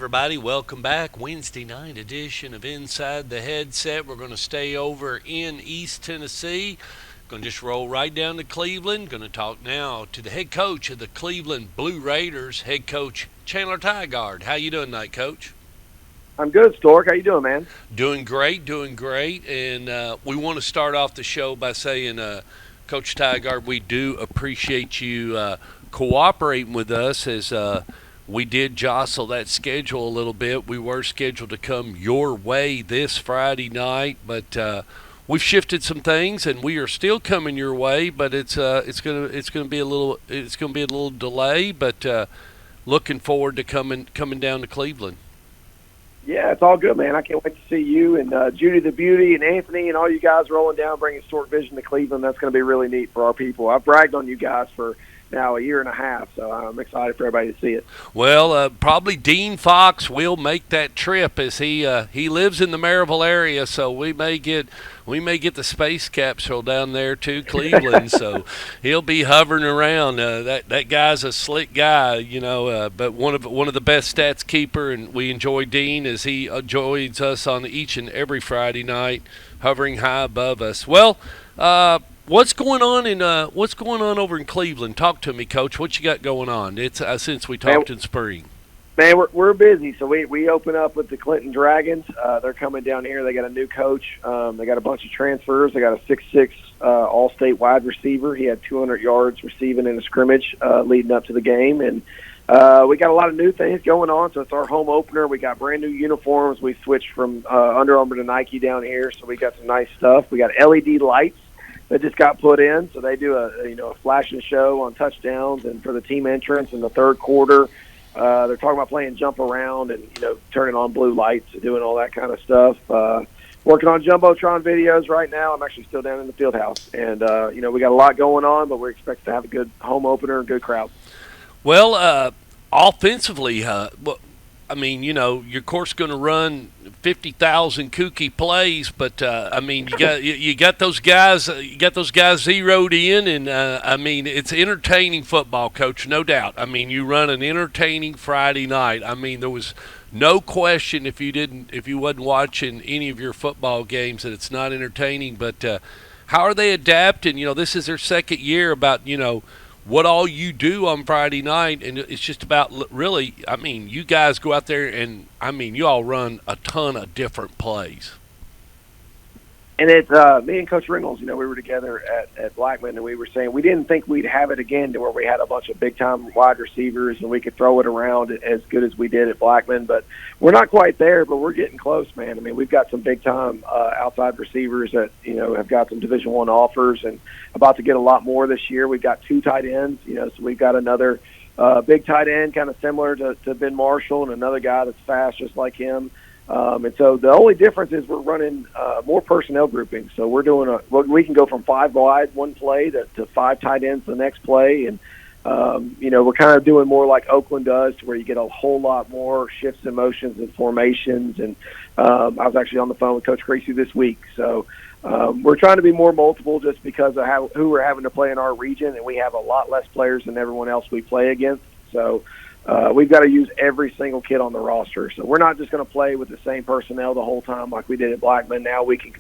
everybody. Welcome back. Wednesday night edition of Inside the Headset. We're going to stay over in East Tennessee. Going to just roll right down to Cleveland. Going to talk now to the head coach of the Cleveland Blue Raiders, head coach Chandler Tygard. How you doing tonight, Coach? I'm good, Stork. How you doing, man? Doing great, doing great. And we want to start off the show by saying, Coach Tygard, we do appreciate you cooperating with us as we did jostle that schedule a little bit. We were scheduled to come your way this Friday night, but we've shifted some things, and we are still coming your way. But it's gonna be a little delay. But looking forward to coming down to Cleveland. Yeah, it's all good, man. I can't wait to see you and Judy the Beauty and Anthony and all you guys rolling down, bringing Stork Vision to Cleveland. That's going to be really neat for our people. I've bragged on you guys for now a year and a half, so I'm excited for everybody to see it. Well, probably Dean Fox will make that trip as he lives in the Maryville area, so we may get the space capsule down there to Cleveland. So he'll be hovering around. That guy's a slick guy, but one of the best stats keeper, and we enjoy Dean as he joins us on each and every Friday night, hovering high above us. Well. What's going on over in Cleveland? Talk to me, Coach. What you got going on? It's since we talked in spring. Man, we're busy. So we open up with the Clinton Dragons. They're coming down here. They got a new coach. They got a bunch of transfers. They got a 6'6" all-state wide receiver. He had 200 yards receiving in a scrimmage leading up to the game, and we got a lot of new things going on. So it's our home opener. We got brand new uniforms. We switched from Under Armour to Nike down here, so we got some nice stuff. We got LED lights that just got put in, so they do a flashing show on touchdowns and for the team entrance in the third quarter. They're talking about playing jump around and turning on blue lights and doing all that kind of stuff. Working on jumbotron videos right now. I'm actually still down in the field house, and we got a lot going on, but we're expected to have a good home opener and good crowd. Well, offensively, your course going to run 50,000 kooky plays, but you got those guys zeroed in, and it's entertaining football, Coach, no doubt. You run an entertaining Friday night. There was no question if you wasn't watching any of your football games that it's not entertaining. But how are they adapting? This is their second year about what all you do on Friday night, and it's just about really, you guys go out there and, you all run a ton of different plays. And it's me and Coach Ringles, we were together at Blackman, and we were saying we didn't think we'd have it again to where we had a bunch of big-time wide receivers and we could throw it around as good as we did at Blackman. But we're not quite there, but we're getting close, man. We've got some big-time outside receivers that, have got some Division I offers and about to get a lot more this year. We've got 2 tight ends, so we've got another big tight end kind of similar to Ben Marshall and another guy that's fast just like him. And so the only difference is we're running more personnel groupings. So we're doing we can go from 5 wide one play to 5 tight ends the next play. And, we're kind of doing more like Oakland does to where you get a whole lot more shifts and motions and formations. And I was actually on the phone with Coach Creasy this week. So we're trying to be more multiple just because of who we're having to play in our region. And we have a lot less players than everyone else we play against. So we've got to use every single kid on the roster. So we're not just going to play with the same personnel the whole time like we did at Blackman. Now we can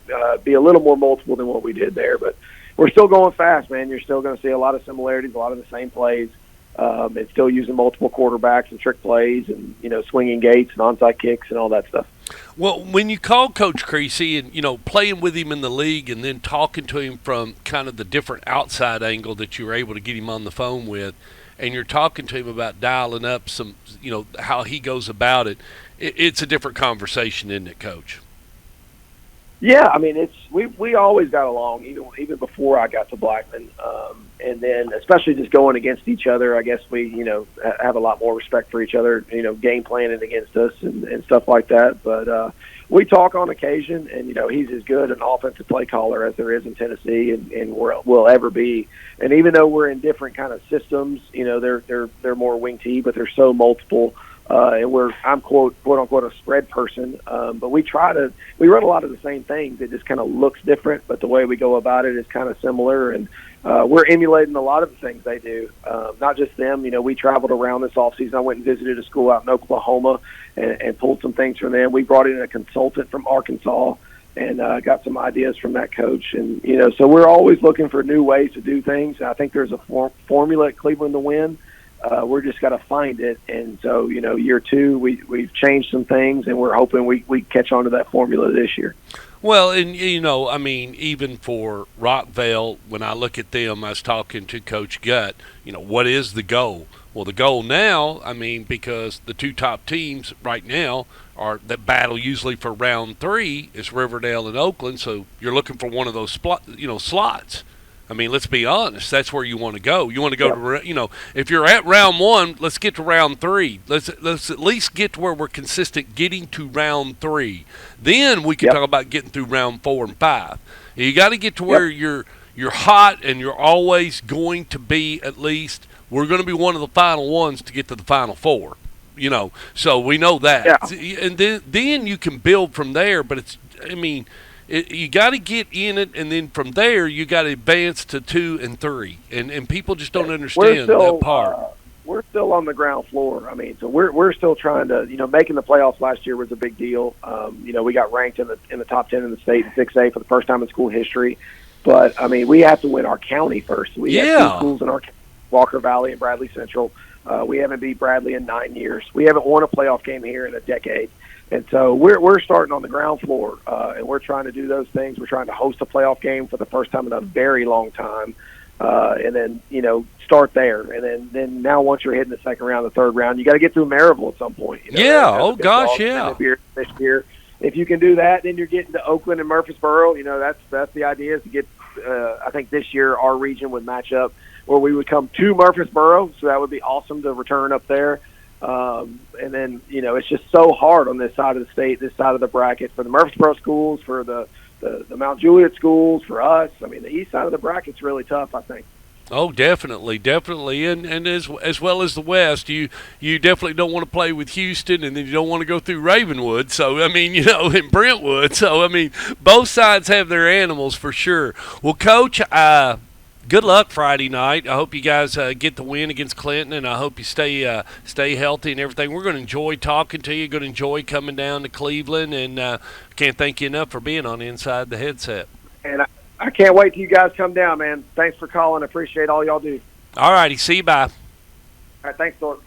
be a little more multiple than what we did there. But we're still going fast, man. You're still going to see a lot of similarities, a lot of the same plays. It's still using multiple quarterbacks and trick plays and, swinging gates and onside kicks and all that stuff. Well, when you call Coach Creasy and, playing with him in the league and then talking to him from kind of the different outside angle that you were able to get him on the phone with, and you're talking to him about dialing up some, how he goes about it, it's a different conversation, isn't it, Coach? Yeah, we always got along, even before I got to Blackman, and then especially just going against each other. I guess we, have a lot more respect for each other, game planning against us and stuff like that. But we talk on occasion, and he's as good an offensive play caller as there is in Tennessee, and will ever be. And even though we're in different kind of systems, they're more wing T, but they're so multiple. and I'm quote unquote a spread person, but we run a lot of the same things. It just kind of looks different, but the way we go about it is kind of similar, and we're emulating a lot of the things they do. Not just them. We traveled around this offseason. I went and visited a school out in Oklahoma and pulled some things from them. We brought in a consultant from Arkansas and got some ideas from that coach. And, so we're always looking for new ways to do things. I think there's a formula at Cleveland to win. We're just got to find it. And so, year two, we've changed some things, and we're hoping we catch on to that formula this year. Well, and, even for Rockvale, when I look at them, I was talking to Coach Gutt, what is the goal? Well, the goal now, because the two top teams right now are that battle usually for round 3 is Riverdale and Oakland, so you're looking for one of those slots. Let's be honest. That's where you want to go. You want to go to, if you're at round 1, let's get to round 3. Let's at least get to where we're consistent getting to round 3. Then we can talk about getting through round 4 and 5. You got to get to where you're hot and you're always going to be at least. We're going to be one of the final ones to get to the final 4. So we know that, and then you can build from there. But it's, you got to get in it, and then from there you got to advance to 2 and 3, and people just don't understand that part. We're still on the ground floor. So we're still trying to, making the playoffs last year was a big deal. We got ranked in the top 10 in the state in 6A for the first time in school history. But we have to win our county first. We have 2 schools in our county, Walker Valley and Bradley Central. We haven't beat Bradley in 9 years. We haven't won a playoff game here in a decade. And so we're starting on the ground floor, and we're trying to do those things. We're trying to host a playoff game for the first time in a very long time, and then, start there. And then now once you're hitting the second round, the third round, you got to get through Maryville at some point. Oh, gosh, yeah. This year. If you can do that, then you're getting to Oakland and Murfreesboro. That's the idea, is to get, I think this year our region would match up where we would come to Murfreesboro, so that would be awesome to return up there. And then, it's just so hard on this side of the state, this side of the bracket, for the Murfreesboro schools, for the Mount Juliet schools, for us. The east side of the bracket's really tough, I think. Oh, definitely, and as well as the West, you definitely don't want to play with Houston, and then you don't want to go through Ravenwood. So in Brentwood. So both sides have their animals for sure. Well, Coach, good luck Friday night. I hope you guys get the win against Clinton, and I hope you stay healthy and everything. We're going to enjoy talking to you. Going to enjoy coming down to Cleveland, and can't thank you enough for being on Inside the Headset. And I can't wait till you guys come down, man. Thanks for calling. I appreciate all y'all do. All righty. See you. Bye. All right. Thanks, Thorpe.